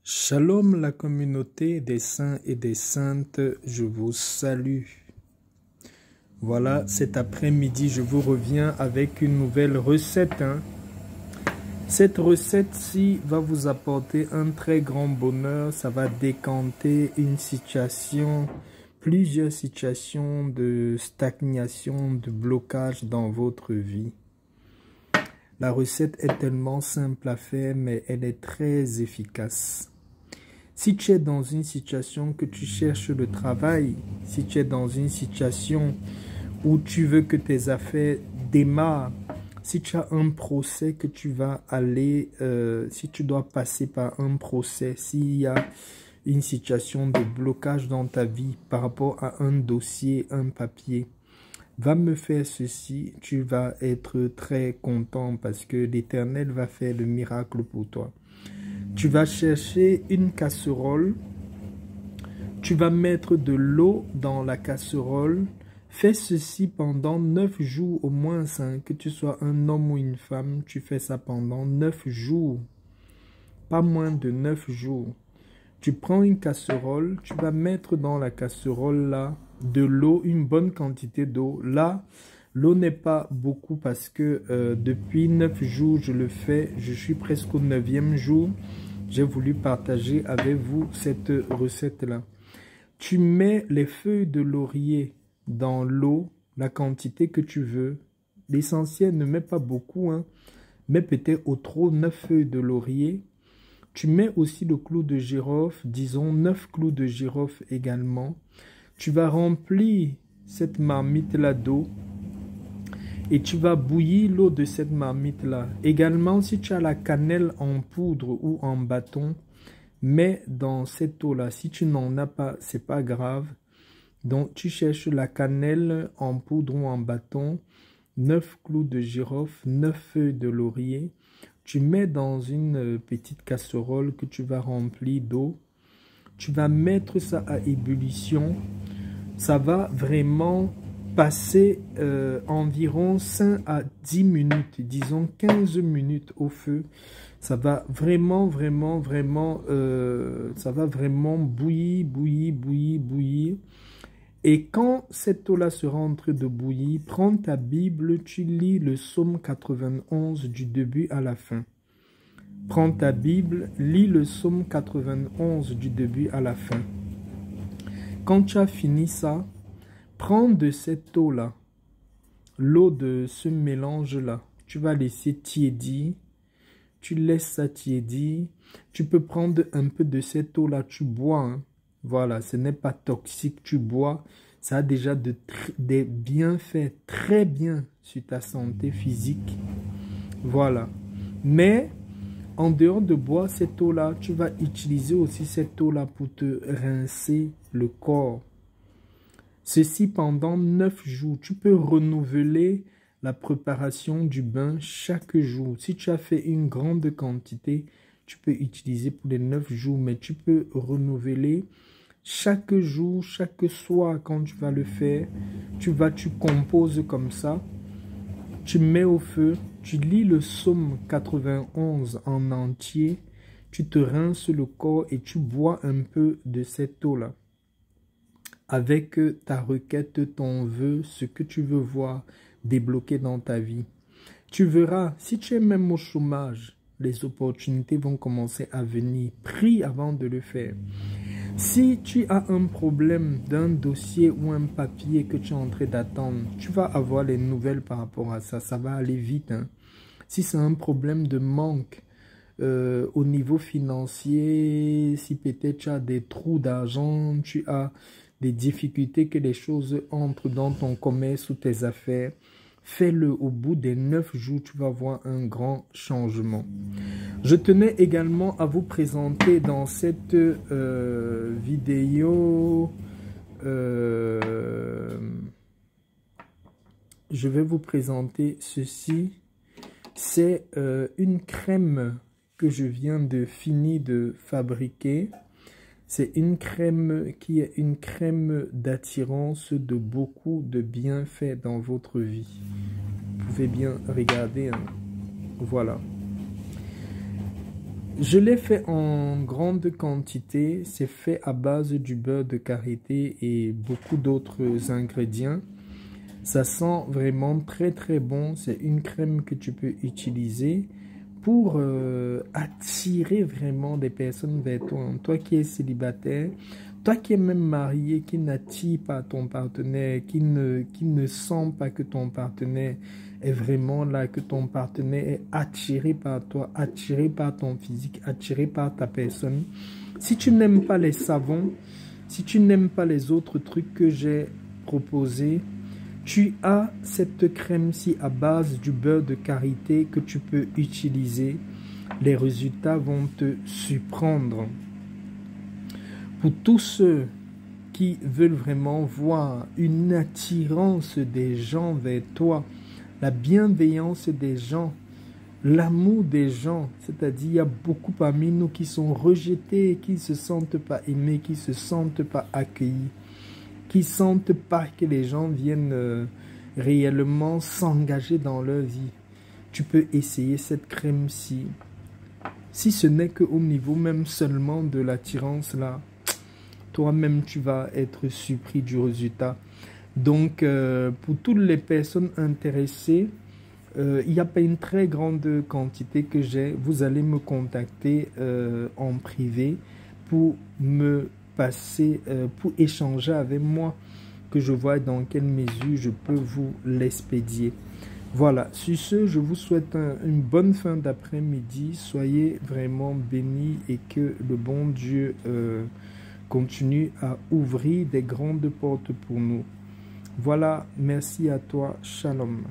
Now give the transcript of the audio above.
Shalom la communauté des saints et des saintes, je vous salue. Voilà, cet après-midi, je vous reviens avec une nouvelle recette. Cette recette-ci va vous apporter un très grand bonheur. Ça va décanter une situation, plusieurs situations de stagnation, de blocage dans votre vie. La recette est tellement simple à faire, mais elle est très efficace. Si tu es dans une situation que tu cherches le travail, si tu es dans une situation où tu veux que tes affaires démarrent, si tu as un procès que tu vas aller, si tu dois passer par un procès, s'il y a une situation de blocage dans ta vie par rapport à un dossier, un papier, va me faire ceci, tu vas être très content parce que l'Éternel va faire le miracle pour toi. Tu vas chercher une casserole, tu vas mettre de l'eau dans la casserole. Fais ceci pendant 9 jours au moins, que tu sois un homme ou une femme, tu fais ça pendant 9 jours, pas moins de 9 jours. Tu prends une casserole, tu vas mettre dans la casserole là de l'eau, une bonne quantité d'eau. Là, l'eau n'est pas beaucoup parce que depuis 9 jours, je le fais. Je suis presque au 9e jour. J'ai voulu partager avec vous cette recette-là. Tu mets les feuilles de laurier dans l'eau, la quantité que tu veux. L'essentiel, ne mets pas beaucoup, mais peut-être au trop 9 feuilles de laurier. Tu mets aussi le clou de girofle, disons 9 clous de girofle également. Tu vas remplir cette marmite-là d'eau et tu vas bouillir l'eau de cette marmite-là. Également, si tu as la cannelle en poudre ou en bâton, mets dans cette eau-là. Si tu n'en as pas, c'est pas grave. Donc, tu cherches la cannelle en poudre ou en bâton, 9 clous de girofle, 9 feuilles de laurier. Tu mets dans une petite casserole que tu vas remplir d'eau. Tu vas mettre ça à ébullition. Ça va vraiment passer environ 5 à 10 minutes, disons 15 minutes au feu. Ça va vraiment bouillir. Et quand cette eau-là sera en train de bouillir, prends ta Bible, tu lis le psaume 91 du début à la fin. Prends ta Bible, lis le psaume 91 du début à la fin. Quand tu as fini ça, prends de cette eau-là, l'eau de ce mélange-là, tu vas laisser tiédir, tu laisses ça tiédir, tu peux prendre un peu de cette eau-là, tu bois, Voilà, ce n'est pas toxique, tu bois, ça a déjà des bienfaits très bien sur ta santé physique, voilà. Mais, en dehors de boire cette eau-là, tu vas utiliser aussi cette eau-là pour te rincer le corps. Ceci pendant 9 jours. Tu peux renouveler la préparation du bain chaque jour. Si tu as fait une grande quantité, tu peux utiliser pour les 9 jours, mais tu peux renouveler chaque jour, chaque soir quand tu vas le faire. Tu composes comme ça. Tu mets au feu, tu lis le psaume 91 en entier. Tu te rinces le corps et tu bois un peu de cette eau-là. Avec ta requête, ton vœu, ce que tu veux voir débloquer dans ta vie. Tu verras, si tu es même au chômage, les opportunités vont commencer à venir. Prie avant de le faire. Si tu as un problème d'un dossier ou un papier que tu es en train d'attendre, tu vas avoir les nouvelles par rapport à ça. Ça va aller vite. Si c'est un problème de manque au niveau financier, si peut-être tu as des trous d'argent, tu as des difficultés que les choses entrent dans ton commerce ou tes affaires, fais-le au bout des 9 jours, tu vas voir un grand changement. Je tenais également à vous présenter dans cette vidéo, je vais vous présenter ceci. C'est une crème que je viens de finir de fabriquer. C'est une crème qui est une crème d'attirance de beaucoup de bienfaits dans votre vie. Vous pouvez bien regarder. Voilà. Je l'ai fait en grande quantité. C'est fait à base du beurre de karité et beaucoup d'autres ingrédients. Ça sent vraiment très très bon. C'est une crème que tu peux utiliser pour attirer vraiment des personnes vers toi. Toi qui es célibataire, toi qui es même marié, qui n'attire pas ton partenaire, qui ne sent pas que ton partenaire est vraiment là, que ton partenaire est attiré par toi, attiré par ton physique, attiré par ta personne. Si tu n'aimes pas les savons, si tu n'aimes pas les autres trucs que j'ai proposés, tu as cette crème-ci à base du beurre de karité que tu peux utiliser. Les résultats vont te surprendre. Pour tous ceux qui veulent vraiment voir une attirance des gens vers toi, la bienveillance des gens, l'amour des gens, c'est-à-dire il y a beaucoup parmi nous qui sont rejetés, qui ne se sentent pas aimés, qui ne se sentent pas accueillis, qui ne sentent pas que les gens viennent réellement s'engager dans leur vie. Tu peux essayer cette crème-ci. Si ce n'est qu'au niveau même seulement de l'attirance là, toi-même tu vas être surpris du résultat. Donc pour toutes les personnes intéressées, il n'y a pas une très grande quantité que j'ai. Vous allez me contacter en privé pour me passer, pour échanger avec moi, que je vois dans quelle mesure je peux vous l'expédier. Voilà, sur ce, je vous souhaite une bonne fin d'après-midi. Soyez vraiment bénis et que le bon Dieu continue à ouvrir des grandes portes pour nous. Voilà, merci à toi, shalom.